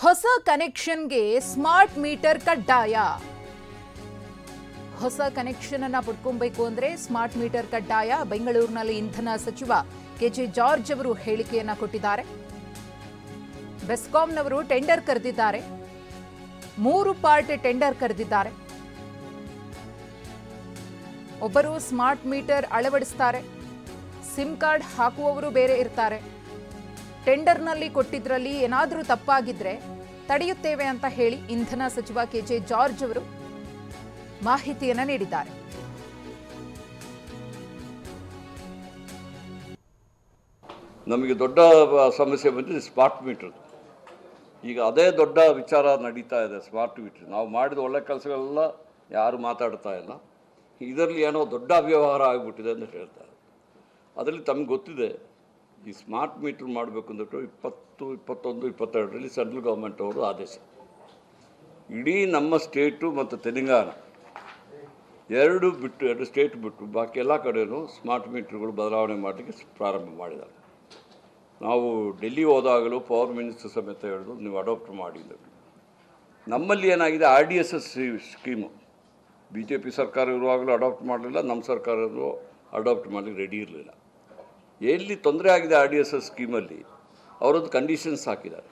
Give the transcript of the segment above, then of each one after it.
ಹೊಸ ಕನೆಕ್ಷನ್ಗೆ smart meter ಕಡ್ಡಾಯ. ಹೊಸ ಕನೆಕ್ಷನ್ ಅನ್ನು ಪಡ್ಕೊಬೇಕು ಅಂದ್ರೆ ಸ್ಮಾರ್ಟ್ ಮೀಟರ್ ಕಡ್ಡಾಯ. ಬೆಂಗಳೂರಿನಲ್ಲಿ ಇಂಧನ ಸಚಿವ ಕೆಜೆ ಜಾರ್ಜ್ ಅವರು ಹೇಳಿಕೆಯನ್ನ ಕೊಟ್ಟಿದ್ದಾರೆ. ಬೆಸ್ಕಾಂನವರು ಟೆಂಡರ್ ಕರೆದಿದ್ದಾರೆ. 3 ಪಾರ್ಟ್ ಟೆಂಡರ್ ಕರೆದಿದ್ದಾರೆ. ಒಬ್ಬರು ಸ್ಮಾರ್ಟ್ ಮೀಟರ್ ಅಳವಡಿಸ್ತಾರೆ. ಸಿಮ್ ಕಾರ್ಡ್ ಹಾಕುವವರು ಬೇರೆ ಇರ್ತಾರೆ. ಟೆಂಡರ್ನಲ್ಲಿ ಕೊಟ್ಟಿದ್ರಲ್ಲಿ ಏನಾದರೂ ತಪ್ಪಾಗಿದ್ರೆ ತಡೆಯುತ್ತೇವೆ ಅಂತ ಹೇಳಿ ಇಂಧನ ಸಚಿವ ಕೆಜೆ ಜಾರ್ಜ್ ಅವರು ಮಾಹಿತಿಯನ್ನ ನೀಡಿದ್ದಾರೆ. ನಮಗೆ ದೊಡ್ಡ ಸಮಸ್ಯೆ ಬಂದಿದೆ ಸ್ಮಾರ್ಟ್ ಮೀಟರ್. ಈಗ ಅದೇ ದೊಡ್ಡ ವಿಚಾರ ನಡೀತಾ ಇದೆ. ಸ್ಮಾರ್ಟ್ ಮೀಟರ್ ನಾವು ಮಾಡಿದ ಒಳ್ಳೆ ಕೆಲಸಗಳೆಲ್ಲ ಯಾರು ಮಾತಾಡ್ತಾ ಇಲ್ಲ. ಇದರಲ್ಲಿ ಏನೋ ದೊಡ್ಡ ಅವ್ಯವಹಾರ ಆಗಿಬಿಟ್ಟಿದೆ ಅಂತ ಹೇಳ್ತಾರೆ. ಅದರಲ್ಲಿ ತಮಗೆ ಗೊತ್ತಿದೆ, ಈ ಸ್ಮಾರ್ಟ್ ಮೀಟರ್ ಮಾಡಬೇಕು ಅಂದ್ಬಿಟ್ಟು 20, 21, 22ರಲ್ಲಿ ಸೆಂಟ್ರಲ್ ಗೌರ್ಮೆಂಟ್ ಅವರು ಆದೇಶ. ಇಡೀ ನಮ್ಮ ಸ್ಟೇಟು ಮತ್ತು ತೆಲಂಗಾಣ ಎರಡು ಸ್ಟೇಟ್ ಬಿಟ್ಟು ಬಾಕಿ ಎಲ್ಲ ಕಡೆಯೂ ಸ್ಮಾರ್ಟ್ ಮೀಟರ್ಗಳು ಬದಲಾವಣೆ ಮಾಡಲಿಕ್ಕೆ ಪ್ರಾರಂಭ ಮಾಡಿದ್ದಾರೆ. ನಾವು ಡೆಲ್ಲಿ ಹೋದಾಗಲೂ ಪವರ್ ಮಿನಿಸ್ಟರ್ ಸಮೇತ ಹೇಳಿದ್ರು ನೀವು ಅಡಾಪ್ಟ್ ಮಾಡಿದ್ರು. ನಮ್ಮಲ್ಲಿ ಏನಾಗಿದೆ, RDSS ಸ್ಕೀಮು BJP ಸರ್ಕಾರ ಇರುವಾಗಲೂ ಅಡಾಪ್ಟ್ ಮಾಡಲಿಲ್ಲ, ನಮ್ಮ ಸರ್ಕಾರದಲ್ಲೂ ಅಡಾಪ್ಟ್ ಮಾಡಲಿಕ್ಕೆ ರೆಡಿ ಇರಲಿಲ್ಲ. ಎಲ್ಲಿ ತೊಂದರೆ ಆಗಿದೆ RDSS ಸ್ಕೀಮಲ್ಲಿ, ಅವರದ್ದು ಕಂಡೀಷನ್ಸ್ ಹಾಕಿದ್ದಾರೆ.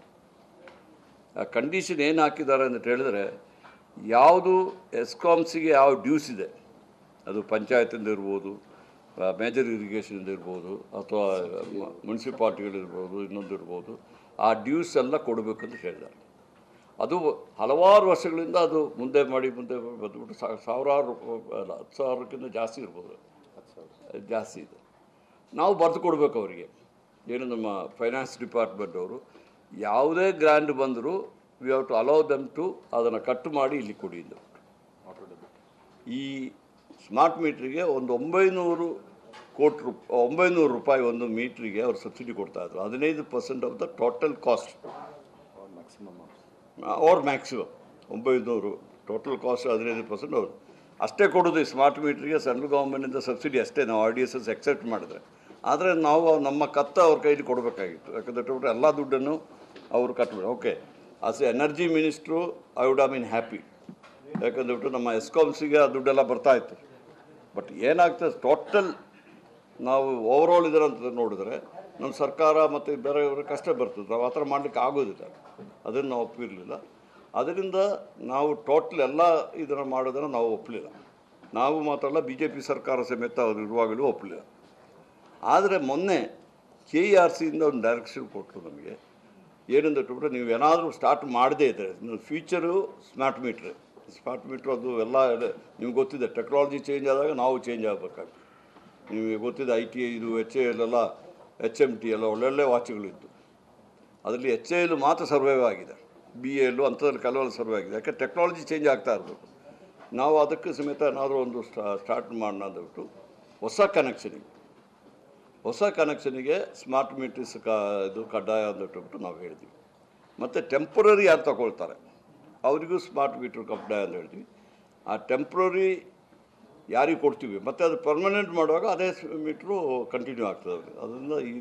ಆ ಕಂಡೀಷನ್ ಏನು ಹಾಕಿದ್ದಾರೆ ಅಂತ ಹೇಳಿದ್ರೆ, ಯಾವುದು ಎಸ್ಕಾಮ್ಸಿಗೆ ಯಾವ ಡ್ಯೂಸ್ ಇದೆ, ಅದು ಪಂಚಾಯತಿಂದ ಇರ್ಬೋದು, ಮೇಜರ್ ಇರಿಗೇಷನಿಂದ ಇರ್ಬೋದು, ಅಥವಾ ಮುನ್ಸಿಪಾಲ್ಟಿಗಳಿರ್ಬೋದು, ಇನ್ನೊಂದು ಇರ್ಬೋದು, ಆ ಡ್ಯೂಸ್ ಎಲ್ಲ ಕೊಡಬೇಕು ಅಂತ ಹೇಳಿದ್ದಾರೆ. ಅದು ಹಲವಾರು ವರ್ಷಗಳಿಂದ ಅದು ಮುಂದೆ ಬಂದುಬಿಟ್ಟು ಸಾವಿರಾರು ಅಲ್ಲ 10,000ಕ್ಕಿಂತ ಜಾಸ್ತಿ ಇರ್ಬೋದು, ಜಾಸ್ತಿ ಇದೆ. ನಾವು ಬರೆದು ಕೊಡಬೇಕು ಅವರಿಗೆ. ಏನು ನಮ್ಮ ಫೈನಾನ್ಸ್ ಡಿಪಾರ್ಟ್ಮೆಂಟ್ ಅವರು ಯಾವುದೇ ಗ್ರ್ಯಾಂಡ್ ಬಂದರೂ we have to allow them to ಅದನ್ನು ಕಟ್ ಮಾಡಿ ಇಲ್ಲಿ ಕೊಡಿ ಅಂತ. ಈ ಸ್ಮಾರ್ಟ್ ಮೀಟ್ರಿಗೆ ಒಂದು 900 ರೂಪಾಯಿ ಒಂದು ಮೀಟ್ರಿಗೆ ಅವರು ಸಬ್ಸಿಡಿ ಕೊಡ್ತಾಯಿದ್ರು. 15% of the total cost maximum 900 total cost 15% ಅವರು ಅಷ್ಟೇ ಕೊಡೋದು. ಈ ಸ್ಮಾರ್ಟ್ ಮೀಟ್ರಿಗೆ ಸೆಂಟ್ರಲ್ ಗೌರ್ಮೆಂಟಿಂದ ಸಬ್ಸಿಡಿ ಅಷ್ಟೇ ನಾವು RDSS ಎಕ್ಸೆಪ್ಟ್ ಮಾಡಿದ್ರೆ. ಆದರೆ ನಾವು ನಮ್ಮ ಕತ್ತ ಅವ್ರ ಕೈಲಿ ಕೊಡಬೇಕಾಗಿತ್ತು. ಯಾಕಂದರೆ ಎಲ್ಲ ದುಡ್ಡನ್ನು ಅವರು ಕಟ್ಟಬೇಕು. Okay, as a energy minister I would have been happy. ಯಾಕಂದ್ಬಿಟ್ಟು ನಮ್ಮ ಎಸ್ಕಾಮ್ಸಿಗೆ ಆ ದುಡ್ಡೆಲ್ಲ ಬರ್ತಾಯಿತ್ತು. ಬಟ್ ಏನಾಗ್ತದೆ, ಟೋಟಲ್ ನಾವು ಓವರಾಲ್ ಇದರಂತ ನೋಡಿದ್ರೆ ನಮ್ಮ ಸರ್ಕಾರ ಮತ್ತು ಬೇರೆಯವರು ಕಷ್ಟ ಬರ್ತದೆ. ನಾವು ಆ ಥರ ಮಾಡಲಿಕ್ಕೆ ಆಗೋದಿಲ್ಲ. ಅದನ್ನು ನಾವು ಒಪ್ಪಿರಲಿಲ್ಲ. ಅದರಿಂದ ನಾವು ಟೋಟಲ್ ಎಲ್ಲ ಇದನ್ನು ಮಾಡೋದನ್ನು ನಾವು ಒಪ್ಪಲಿಲ್ಲ. ನಾವು ಮಾತ್ರ ಅಲ್ಲ, BJP ಸರ್ಕಾರ ಸಮೇತ ಅವರು ಇರುವಾಗಲೂ ಒಪ್ಪಲಿಲ್ಲ. ಆದರೆ ಮೊನ್ನೆ KERCಯಿಂದ ಒಂದು ಡೈರೆಕ್ಷನ್ ಕೊಟ್ಟರು ನಮಗೆ. ಏನಂದ್ಬಿಟ್ರೆ, ನೀವು ಏನಾದರೂ ಸ್ಟಾರ್ಟ್ ಮಾಡದೇ ಇದ್ದರೆ ನೀವು ಫ್ಯೂಚರು ಸ್ಮಾರ್ಟ್ ಮೀಟ್ರ್ ಅದು ಎಲ್ಲ ನಿಮ್ಗೆ ಗೊತ್ತಿದೆ. ಟೆಕ್ನಾಲಜಿ ಚೇಂಜ್ ಆದಾಗ ನಾವು ಚೇಂಜ್ ಆಗಬೇಕಾಗ್ತದೆ. ನಿಮಗೆ ಗೊತ್ತಿದೆ, ITI ಇದು HAL ಎಲ್ಲ HMT ಎಲ್ಲ ಒಳ್ಳೊಳ್ಳೆ ವಾಚ್ಗಳಿದ್ದು. ಅದರಲ್ಲಿ HAL ಮಾತ್ರ ಸರ್ವೈವ್ ಆಗಿದೆ. BAL ಅಂಥದ್ರಲ್ಲಿ ಕೆಲವೆಲ್ಲ ಸರ್ವೈವ್ ಆಗಿದೆ. ಯಾಕೆ ಟೆಕ್ನಾಲಜಿ ಚೇಂಜ್ ಆಗ್ತಾ ಇರಬೇಕು. ನಾವು ಅದಕ್ಕೆ ಸಮೇತ ಏನಾದರೂ ಒಂದು ಸ್ಟಾರ್ಟ್ ಮಾಡೋಣ ಅಂದ್ಬಿಟ್ಟು ಹೊಸ ಕನೆಕ್ಷನಿಗೆ ಸ್ಮಾರ್ಟ್ ಮೀಟರ್ಸ್ ಇದು ಕಡ್ಡಾಯ ಅಂದ್ಬಿಟ್ಟು ನಾವು ಹೇಳಿದ್ವಿ. ಮತ್ತು ಟೆಂಪ್ರರಿ ಯಾರು ತಗೊಳ್ತಾರೆ ಅವರಿಗೂ ಸ್ಮಾರ್ಟ್ ಮೀಟ್ರ್ ಕಡ್ಡಾಯ ಅಂತ ಹೇಳ್ತೀವಿ. ಆ ಟೆಂಪ್ರರಿ ಯಾರಿಗೆ ಕೊಡ್ತೀವಿ, ಮತ್ತು ಅದು ಪರ್ಮನೆಂಟ್ ಮಾಡುವಾಗ ಅದೇ ಮೀಟ್ರು ಕಂಟಿನ್ಯೂ ಆಗ್ತದೆ. ಅದರಿಂದ ಈ